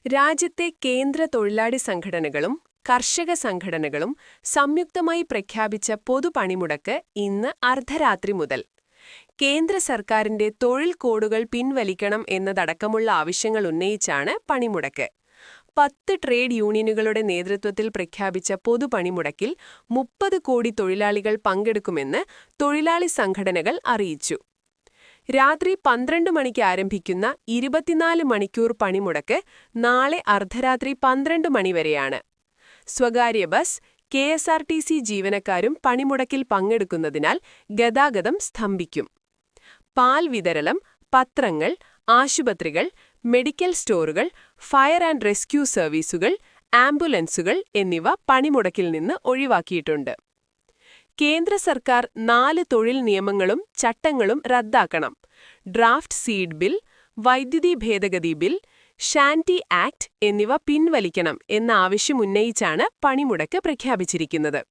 രാജ്യത്തെ കേന്ദ്ര തൊഴിലാളി സംഘടനകളും കർഷക സംഘടനകളും സംയുക്തമായി പ്രഖ്യാപിച്ച പൊതുപണിമുടക്ക് ഇന്ന് അർദ്ധരാത്രി മുതൽ. കേന്ദ്ര സർക്കാരിന്റെ തൊഴിൽ കോഡുകൾ പിൻവലിക്കണം എന്നതടക്കമുള്ള ആവശ്യങ്ങൾ ഉന്നയിച്ചാണ് പണിമുടക്ക്. 10 ട്രേഡ് യൂണിയനുകളുടെ നേതൃത്വത്തിൽ പ്രഖ്യാപിച്ച പൊതുപണിമുടക്കിൽ 30 കോടി തൊഴിലാളികൾ പങ്കെടുക്കുമെന്ന് തൊഴിലാളി സംഘടനകൾ അറിയിച്ചു. രാത്രി 12 മണിക്ക് ആരംഭിക്കുന്ന 24 മണിക്കൂർ പണിമുടക്ക് നാളെ അർദ്ധരാത്രി 12 മണിവരെയാണ്. സ്വകാര്യ ബസ്, KSRTC ജീവനക്കാരും പണിമുടക്കിൽ പങ്കെടുക്കുന്നതിനാൽ ഗതാഗതം സ്തംഭിക്കും. പാൽ വിതരണം, പത്രങ്ങൾ, ആശുപത്രികൾ, മെഡിക്കൽ സ്റ്റോറുകൾ, ഫയർ ആൻഡ് റെസ്ക്യൂ സർവീസുകൾ, ആംബുലൻസുകൾ എന്നിവ പണിമുടക്കിൽ നിന്ന് ഒഴിവാക്കിയിട്ടുണ്ട്. കേന്ദ്ര സർക്കാർ 4 തൊഴിൽ നിയമങ്ങളും ചട്ടങ്ങളും റദ്ദാക്കണം. ഡ്രാഫ്റ്റ് സീഡ് ബിൽ, വൈദ്യുതി ഭേദഗതി ബിൽ, ഷാൻറ്റി ആക്ട് എന്നിവ പിൻവലിക്കണം എന്ന ആവശ്യമുന്നയിച്ചാണ് പണിമുടക്ക് പ്രഖ്യാപിച്ചിരിക്കുന്നത്.